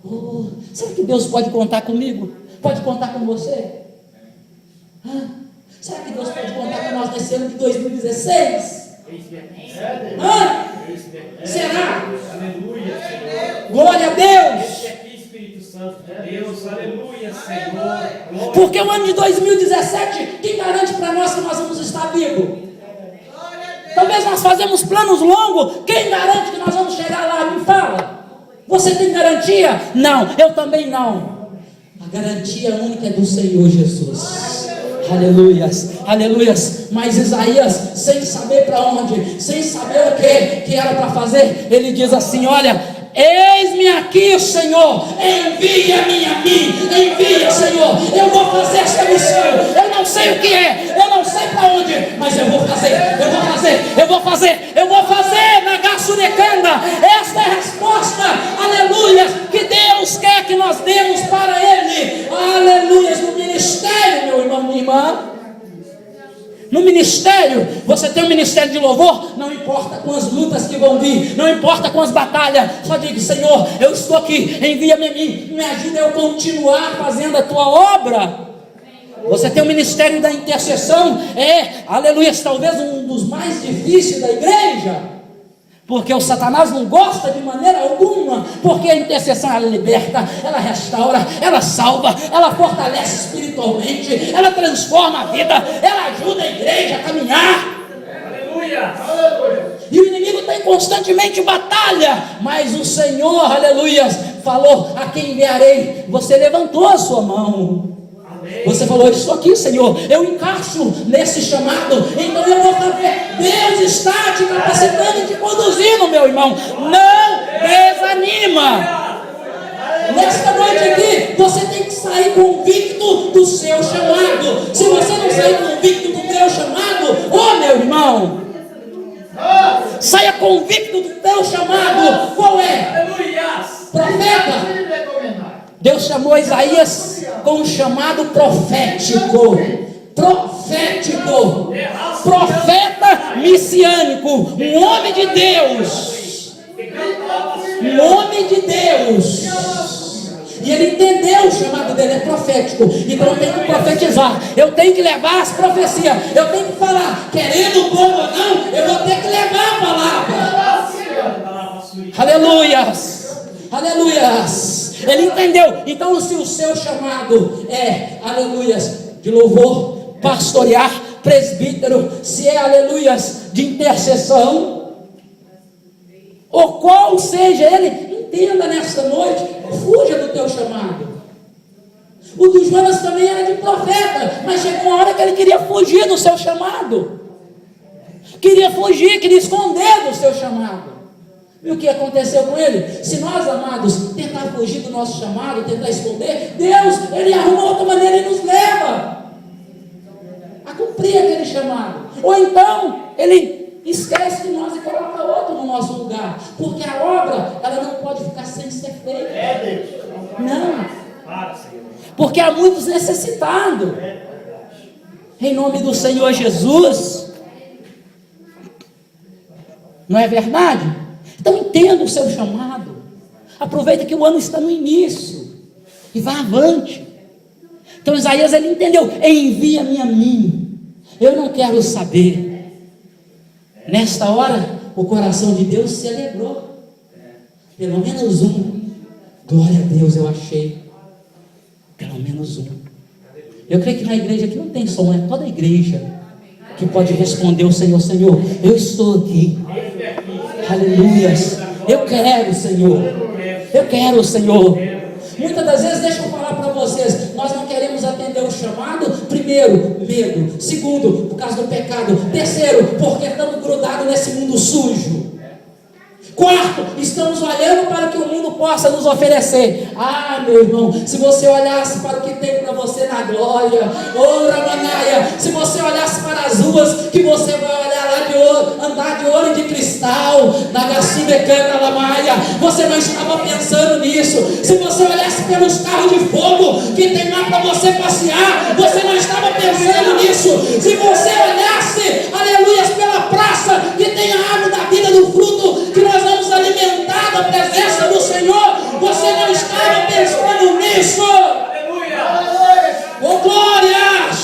Oh, será que Deus pode contar comigo? Pode contar com você? Será que Deus pode contar com nós nesse ano de 2016? Será? Glória a Deus! Deus, aleluia, Senhor. Porque o ano de 2017, quem garante para nós que nós vamos estar vivos? Talvez nós fazemos planos longos, quem garante que nós vamos chegar lá? Me fala. Você tem garantia? Não, eu também não. A garantia única é do Senhor Jesus. Aleluias, aleluias. Mas Isaías, sem saber para onde, sem saber o que era para fazer, ele diz assim: olha, eis-me aqui, Senhor, envia-me a mim, envia, Senhor, eu vou fazer esta missão, eu não sei o que é, eu não sei para onde, mas eu vou fazer, na Gassurecanda. Esta é a resposta, aleluia, que Deus quer que nós demos para Ele, aleluia, no ministério, meu irmão, minha irmã. No ministério, você tem um ministério de louvor, não importa com as lutas que vão vir, não importa com as batalhas, só diga: Senhor, eu estou aqui, envia-me a mim, me ajuda eu continuar fazendo a tua obra. Você tem o ministério da intercessão, aleluia, talvez um dos mais difíceis da igreja, porque o Satanás não gosta de maneira alguma, porque a intercessão ela liberta, ela restaura, ela salva, ela fortalece espiritualmente, ela transforma a vida, ela ajuda a igreja a caminhar. Aleluia! E o inimigo tem constantemente batalha, mas o Senhor, aleluia, falou: a quem enviarei? Você levantou a sua mão. Você falou, isso aqui, Senhor, eu encaixo nesse chamado, então eu vou fazer. Deus está te capacitando e te conduzindo, meu irmão. Não desanima. Nesta noite aqui, você tem que sair convicto do seu chamado. Se você não sair convicto do teu chamado, meu irmão, saia convicto do teu chamado. Qual é? Profeta. Deus chamou Isaías com um chamado profético. Profeta messiânico, um homem de Deus. E ele entendeu o chamado dele, é profético. Então eu tenho que profetizar, eu tenho que levar as profecias, eu tenho que falar, querendo o povo ou não, eu vou ter que levar a palavra. Aleluias. Ele entendeu. Então, se o seu chamado é, aleluias, de louvor, pastorear, presbítero, se é, aleluias, de intercessão, ou qual seja ele, entenda nesta noite, fuja do teu chamado. O do Jonas também era de profeta, mas chegou uma hora que ele queria fugir do seu chamado, queria esconder do seu chamado. E o que aconteceu com ele? Se nós, amados, tentar fugir do nosso chamado, tentar esconder, Deus, Ele arruma outra maneira e nos leva a cumprir aquele chamado. Ou então, Ele esquece de nós e coloca outro no nosso lugar. Porque a obra, ela não pode ficar sem ser feita. Não. Porque há muitos necessitados. Em nome do Senhor Jesus. Não é verdade? Então entenda o seu chamado. Aproveita que o ano está no início e vá avante. Então Isaías, ele entendeu: envia-me a mim, eu não quero saber. Nesta hora o coração de Deus se alegrou. Pelo menos um. Glória a Deus, eu achei. Pelo menos um. Eu creio que na igreja aqui não tem som, é toda a igreja que pode responder ao Senhor: Senhor, eu estou aqui. Aleluias. Eu quero, Senhor. Muitas das vezes, deixa eu falar para vocês, nós não queremos atender o chamado. Primeiro, medo. Segundo, por causa do pecado. Terceiro, porque estamos grudados nesse mundo sujo. Quarto, estamos olhando para o que o mundo possa nos oferecer. Meu irmão, se você olhasse para o que tem para você na glória, Ramanaia, se você olhasse para as ruas, que você vai olhar lá de ouro, andar de ouro e de cristal, na Gassudecana Lamaia, você não estava pensando nisso. Se você olhasse pelos carros de fogo que tem lá para você passear, você não estava pensando nisso. Se você olhasse, aleluia, pela praça que tem a árvore da vida, do fruto que nós vamos alimentar da presença do Senhor, você não estava pensando nisso. Oh, glórias!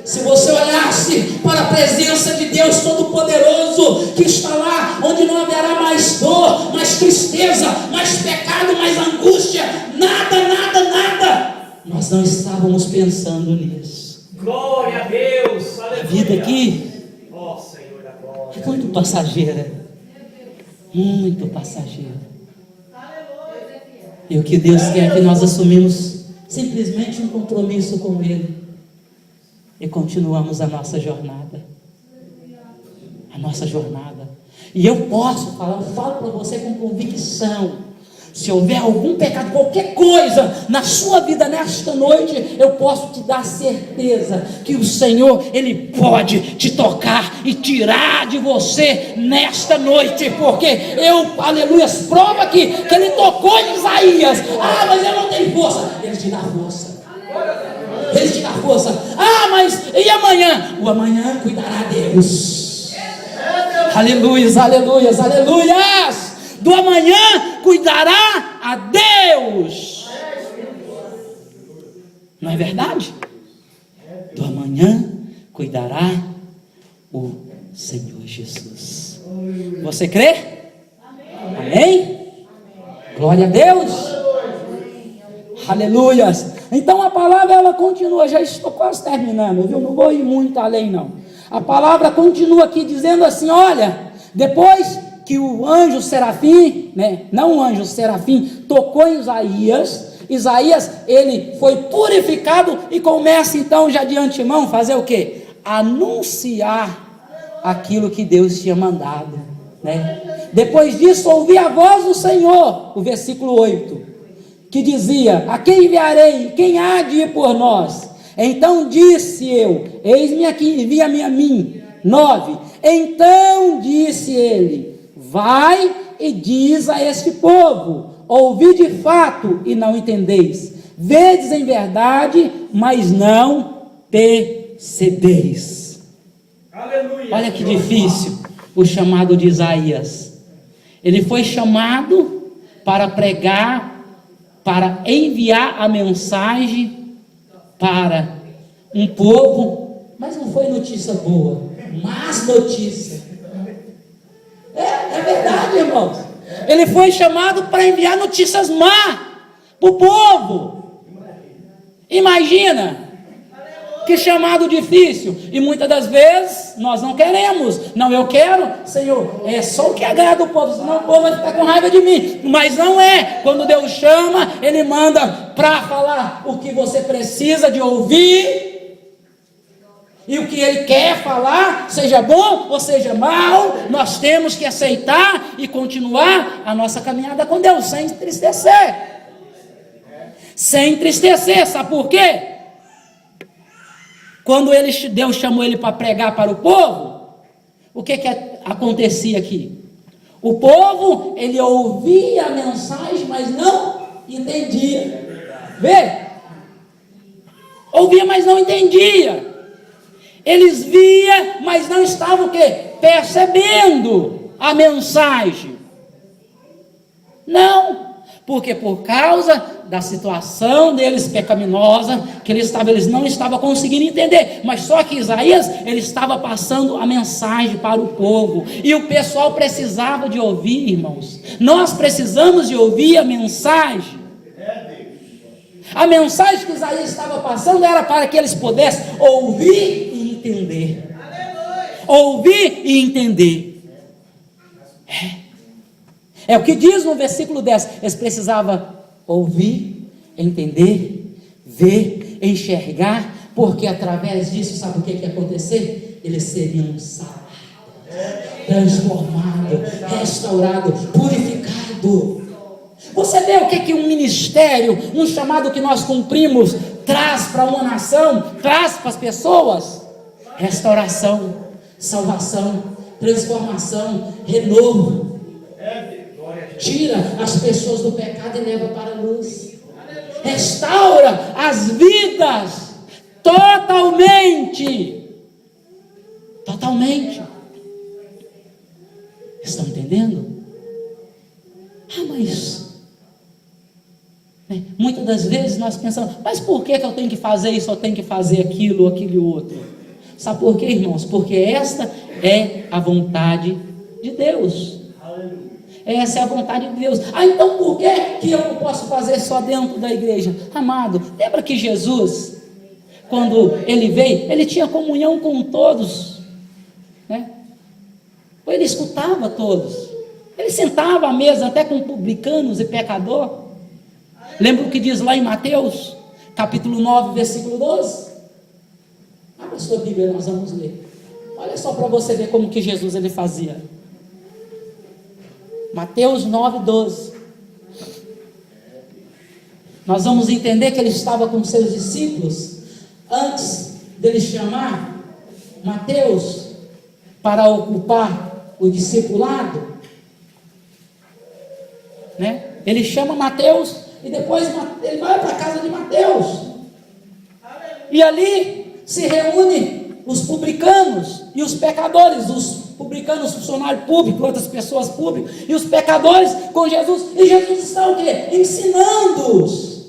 Se você olhasse para a presença de Deus Todo-Poderoso, que está lá, onde não haverá mais dor, mais tristeza, mais pecado, mais angústia, nada, nós não estávamos pensando nisso. Glória a Deus, aleluia. A vida aqui Senhor da glória, é muito passageira, muito passageira. E o que Deus quer é que nós assumimos simplesmente um compromisso com Ele e continuamos a nossa jornada. E eu posso falar, eu falo para você com convicção. Se houver algum pecado, qualquer coisa na sua vida nesta noite, eu posso te dar certeza que o Senhor, Ele pode te tocar e tirar de você nesta noite, porque aleluia, prova que Ele tocou em Isaías. Mas eu não tenho força. Ele te dá força. Mas e amanhã? O amanhã cuidará Deus. Aleluias. Do amanhã cuidará a Deus. Não é verdade? Do amanhã cuidará o Senhor Jesus. Você crê? Amém? Glória a Deus. Aleluias. Então a palavra, ela continua. Já estou quase terminando, viu? Não vou ir muito além não. A palavra continua aqui dizendo assim: olha, depois que o anjo serafim, não o anjo serafim, tocou em Isaías, Isaías, ele foi purificado e começa então já de antemão fazer o quê? Anunciar aquilo que Deus tinha mandado, né? Depois disso, ouvi a voz do Senhor, o versículo 8, que dizia: a quem enviarei? Quem há de ir por nós? Então disse eu: eis-me aqui, envia-me a mim. 9, então disse ele: vai e diz a este povo: ouvi de fato e não entendeis, vedes em verdade, mas não percebeis. Aleluia. Olha que difícil o chamado de Isaías. Ele foi chamado para pregar, para enviar a mensagem para um povo, mas não foi notícia boa, mas notícia. É verdade, irmãos. Ele foi chamado para enviar notícias más para o povo. Imagina que chamado difícil. E muitas das vezes nós não queremos. Não, eu quero, Senhor, é só o que agrada o povo, senão o povo vai ficar com raiva de mim. Mas não é. Quando Deus chama, Ele manda para falar o que você precisa de ouvir. E o que Ele quer falar, seja bom ou seja mal, nós temos que aceitar e continuar a nossa caminhada com Deus, sem entristecer. Sem entristecer, sabe por quê? Quando Deus chamou ele para pregar para o povo, o que acontecia aqui? O povo, ele ouvia a mensagem, mas não entendia. Vê? Ouvia, mas não entendia. Eles via, mas não estavam o quê? Percebendo a mensagem. Não, porque por causa da situação deles pecaminosa, que eles não estavam conseguindo entender, mas só que Isaías, ele estava passando a mensagem para o povo, e o pessoal precisava de ouvir, irmãos. Nós precisamos de ouvir a mensagem. A mensagem que Isaías estava passando era para que eles pudessem ouvir e entender. Ouvir e entender. É o que diz no versículo 10. Eles precisavam ouvir, entender, ver, enxergar, porque através disso, sabe o que ia acontecer? Eles seriam salvos, transformados, restaurados, purificados. Você vê o que um ministério, um chamado que nós cumprimos, traz para uma nação, traz para as pessoas? Restauração, salvação, transformação, renovo. Tira as pessoas do pecado e leva para a luz. Restaura as vidas totalmente. Totalmente. Estão entendendo? Mas muitas das vezes nós pensamos: mas por que eu tenho que fazer isso, eu tenho que fazer aquilo, aquele outro? Sabe por quê, irmãos? Porque esta é a vontade de Deus. Essa é a vontade de Deus. Então por que eu não posso fazer só dentro da igreja? Amado, lembra que Jesus, quando ele veio, ele tinha comunhão com todos, né? Ele escutava todos. Ele sentava à mesa até com publicanos e pecador. Lembra o que diz lá em Mateus, capítulo 9, versículo 12? Abra a sua Bíblia, nós vamos ler. Olha só para você ver como que Jesus ele fazia. Mateus 9, 12. Nós vamos entender que ele estava com seus discípulos antes dele chamar Mateus para ocupar o discipulado, né? Ele chama Mateus e depois ele vai para a casa de Mateus. E ali se reúne os publicanos e os pecadores, os publicanos, funcionários públicos, outras pessoas públicas, e os pecadores com Jesus. E Jesus está o quê? Ensinando-os,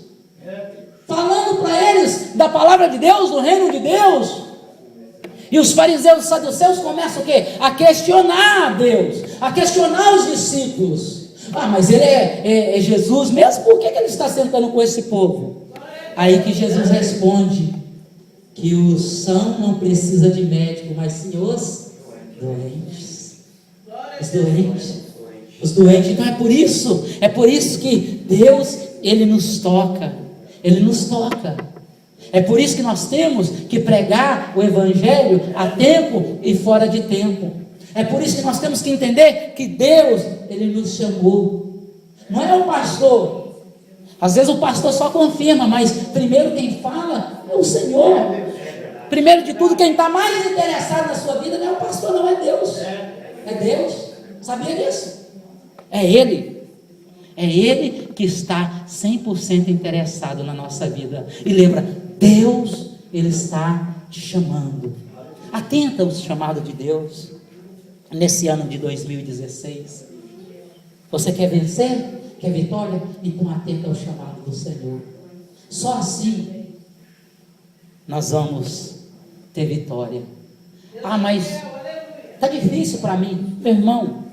falando para eles da palavra de Deus, do reino de Deus. E os fariseus e os saduceus começam o quê? A questionar Deus, a questionar os discípulos. Mas ele é Jesus mesmo? Por que ele está sentando com esse povo? Aí que Jesus responde que o são não precisa de médico, mas sim os doentes. Os doentes. Então é por isso que Deus Ele nos toca, Ele nos toca. É por isso que nós temos que pregar o Evangelho a tempo e fora de tempo. É por isso que nós temos que entender que Deus, Ele nos chamou. Não é o pastor. Às vezes o pastor só confirma, mas primeiro quem fala é o Senhor. Primeiro de tudo, quem está mais interessado na sua vida não é o pastor, não, é Deus. É Deus. Sabia disso? É Ele. É Ele que está 100% interessado na nossa vida. E lembra, Deus, Ele está te chamando. Atenta ao chamado de Deus. Nesse ano de 2016. Você quer vencer? Quer vitória? Então atenta ao chamado do Senhor. Só assim nós vamos ter vitória. Ah, mas está difícil para mim. Meu irmão,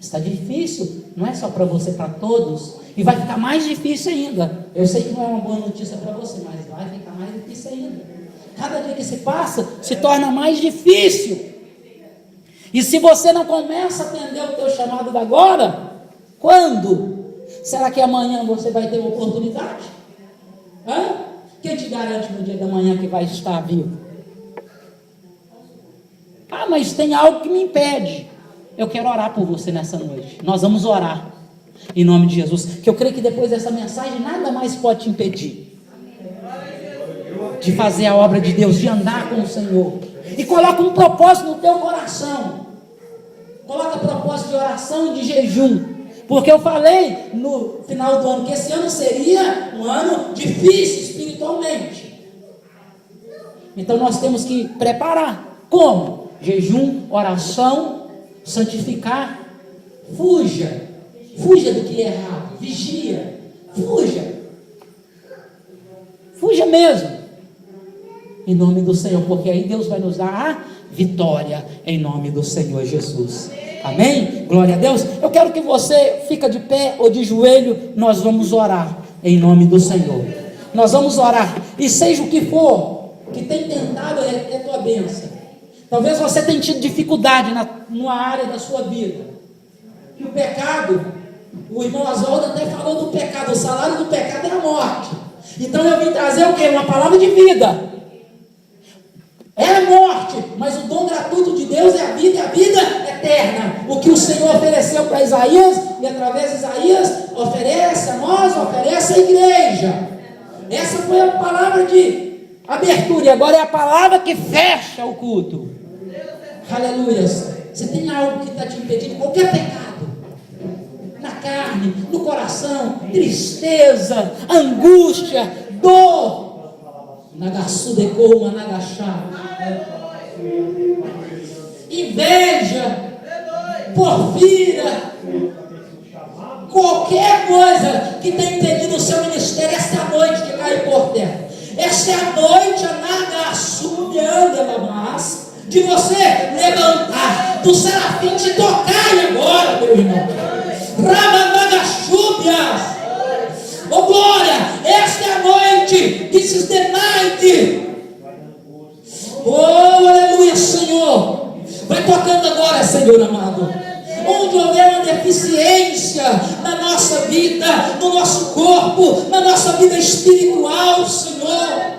está difícil. Não é só para você, para todos. E vai ficar mais difícil ainda. Eu sei que não é uma boa notícia para você, mas vai ficar mais difícil ainda. Cada dia que se passa, se torna mais difícil. E se você não começa a atender o teu chamado agora, quando? Será que amanhã você vai ter uma oportunidade? Quem te garante no dia da manhã que vai estar vivo? Ah, mas tem algo que me impede. Eu quero orar por você nessa noite. Nós vamos orar em nome de Jesus, que eu creio que depois dessa mensagem nada mais pode te impedir de fazer a obra de Deus, de andar com o Senhor. E coloca um propósito no teu coração. Coloca propósito de oração e de jejum. Porque eu falei no final do ano que esse ano seria um ano difícil espiritualmente. Então nós temos que preparar. Como? Jejum, oração, santificar. Fuja. Fuja do que é errado. Vigia. Fuja. Fuja mesmo. Em nome do Senhor, porque aí Deus vai nos dar a vitória em nome do Senhor Jesus. Amém? Glória a Deus. Eu quero que você fique de pé ou de joelho. Nós vamos orar em nome do Senhor. Nós vamos orar. E seja o que for que tem tentado é tua bênção. Talvez você tenha tido dificuldade numa área da sua vida. Que o pecado, o irmão Oswaldo até falou do pecado. O salário do pecado é a morte. Então eu vim trazer o quê? Uma palavra de vida. É a morte, mas o dom gratuito de Deus é a vida e a vida eterna. O que o Senhor ofereceu para Isaías, e através de Isaías oferece a nós, oferece a igreja. Essa foi a palavra de abertura, e agora é a palavra que fecha o culto. Aleluia. Você tem algo que está te impedindo, qualquer pecado, na carne, no coração, tristeza, angústia, dor, Nagasudecou, Managachá, inveja, porfira, qualquer coisa que tenha impedido o seu ministério, essa é a noite de cair por terra. Essa é a noite, de você levantar, do serafim te tocar agora, meu irmão. Ramanagachúbias. Oh glória, esta é a noite, this is the night. Oh aleluia, Senhor. Vai tocando agora, Senhor amado. Onde houver uma deficiência na nossa vida, no nosso corpo, na nossa vida espiritual, Senhor,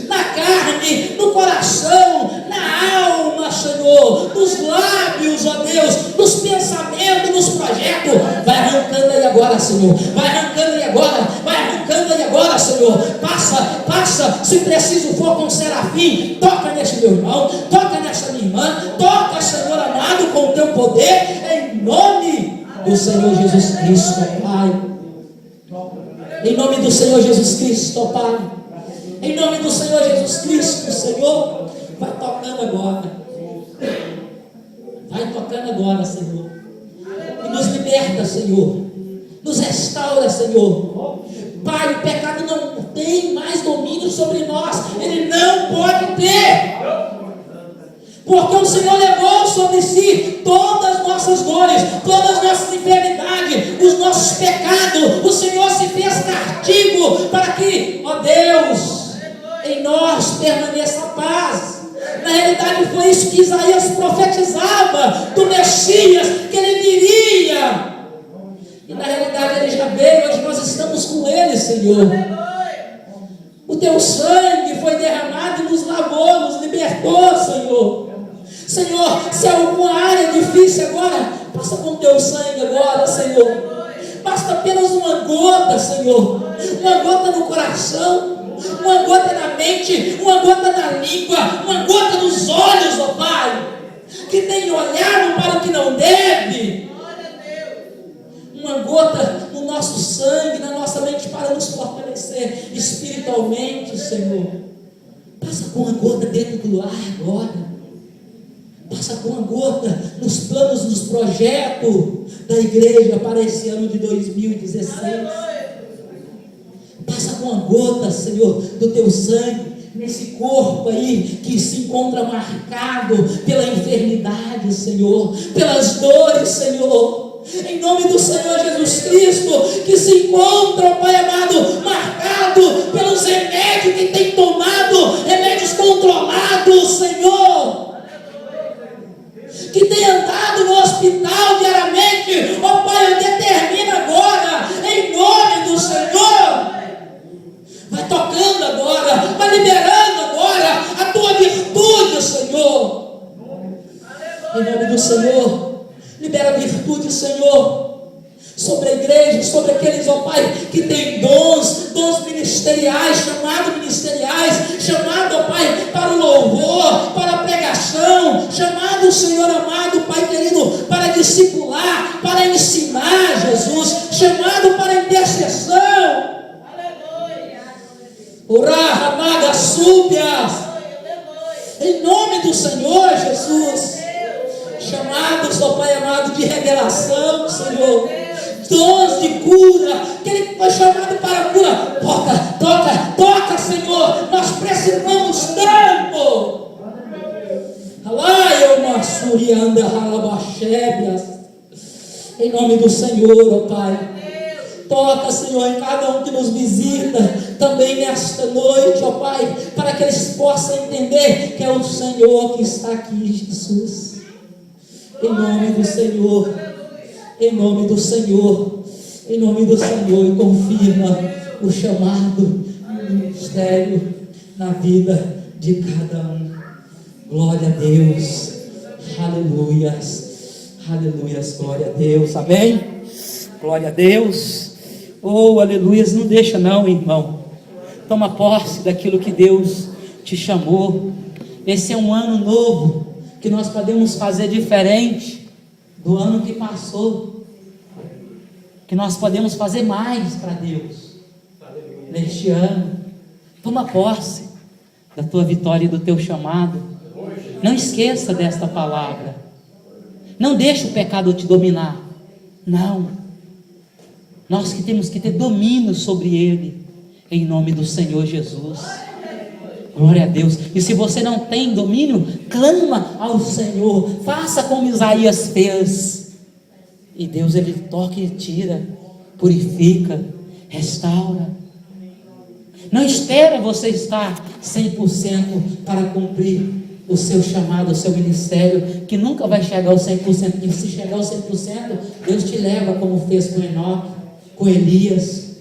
na carne, no coração, na alma, Senhor, nos lábios, ó Deus, nos pensamentos, nos projetos, vai arrancando aí agora, Senhor, vai arrancando aí agora, vai arrancando aí agora, Senhor, passa, se preciso for com o serafim, toca nesse meu irmão, toca nessa minha irmã, toca, Senhor amado, com o teu poder, em nome do Senhor Jesus Cristo, Pai, em nome do Senhor Jesus Cristo, Pai, em nome do Senhor Jesus Cristo, Senhor, vai tocando agora. Vai tocando agora, Senhor. E nos liberta, Senhor. Nos restaura, Senhor. Pai, o pecado não tem mais domínio sobre nós. Ele não pode ter. Porque o Senhor levou sobre si todas as nossas dores, todas as nossas enfermidades, os nossos pecados. O Senhor se fez castigo para que, ó Deus, em nós permaneça a paz. Na realidade foi isso que Isaías profetizava do Messias, que ele viria E na realidade Ele já veio, hoje nós estamos com Ele, Senhor. O Teu sangue foi derramado e nos lavou, nos libertou, Senhor. Senhor, se há alguma área difícil agora, passa com o Teu sangue agora, Senhor. Basta apenas uma gota, Senhor. Uma gota no coração, uma gota na mente, uma gota na língua, uma gota nos olhos, ó Pai, que tem olhado para o que não deve. Uma gota no nosso sangue, na nossa mente, para nos fortalecer espiritualmente, Senhor. Passa com uma gota dentro do lar agora. Passa com uma gota nos planos, nos projetos da igreja para esse ano de 2016. Passa com uma gota, Senhor, do Teu sangue nesse corpo aí que se encontra marcado pela enfermidade, Senhor, pelas dores, Senhor. Em nome do Senhor Jesus Cristo, que se encontra, Pai amado, marcado pelos remédios que tem tomado, remédios controlados, Senhor, que tem andado no hospital diariamente, ó Pai, eu determino agora, em nome do Senhor, vai tocando agora, vai liberando agora a Tua virtude, Senhor, em nome do Senhor. Libera a virtude, Senhor, sobre a igreja, sobre aqueles, ó Pai, que tem dons ministeriais, chamado, ó Pai, para o louvor, para a pregação, chamado, Senhor amado, Pai querido, para discipular, para ensinar, Jesus, chamado para intercessão. Orar, amada, súbias, em nome do Senhor Jesus. Chamados, ó Pai amado, de revelação, Senhor, dons de cura, aquele que foi chamado para a cura, toca, Senhor, nós precisamos tanto. Em nome do Senhor, ó Pai, toca, Senhor, em cada um que nos visita, também nesta noite, ó Pai, para que eles possam entender que é o Senhor que está aqui, Jesus. Em nome do Senhor, em nome do Senhor, em nome do Senhor, e confirma o chamado do ministério na vida de cada um. Glória a Deus, aleluias, aleluias, glória a Deus, amém? Glória a Deus, oh, aleluias, não deixa não, irmão, toma posse daquilo que Deus te chamou. Esse é um ano novo, que nós podemos fazer diferente do ano que passou, que nós podemos fazer mais para Deus neste ano. Toma posse da tua vitória e do teu chamado. Não esqueça desta palavra. Não deixe o pecado te dominar. Não. Nós que temos que ter domínio sobre ele, em nome do Senhor Jesus. Glória a Deus. E se você não tem domínio, clama ao Senhor, faça como Isaías fez, e Deus, Ele toca e tira, purifica, restaura. Não espera você estar 100% para cumprir o seu chamado, o seu ministério, que nunca vai chegar ao 100%, e se chegar ao 100%, Deus te leva, como fez com Enoque, com Elias.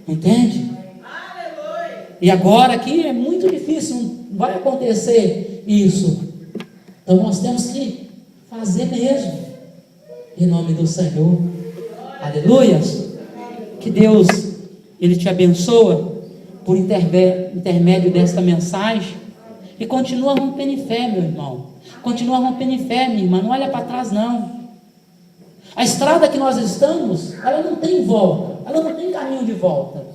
Entende? E agora aqui é muito difícil, não vai acontecer isso. Então nós temos que fazer mesmo, em nome do Senhor. Aleluias. Que Deus, Ele te abençoa por intermédio desta mensagem. E continua rompendo em fé, meu irmão. Continua rompendo em fé, minha irmã. Não olha para trás, não. A estrada que nós estamos, ela não tem volta, ela não tem caminho de volta.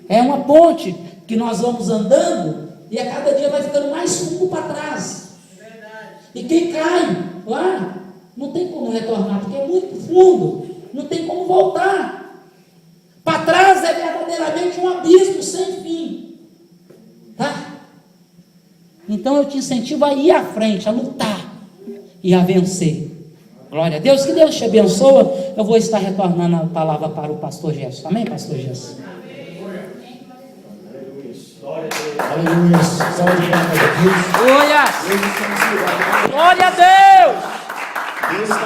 É uma ponte que nós vamos andando e a cada dia vai ficando mais fundo para trás. E quem cai lá, não tem como retornar, porque é muito fundo, não tem como voltar. Para trás é verdadeiramente um abismo sem fim. Tá? Então eu te incentivo a ir à frente, a lutar e a vencer. Glória a Deus, que Deus te abençoe. Eu vou estar retornando a palavra para o pastor Gerson. Amém, pastor Gerson? Aleluia. Salve de palmas a Deus. Glória a Deus. Deus está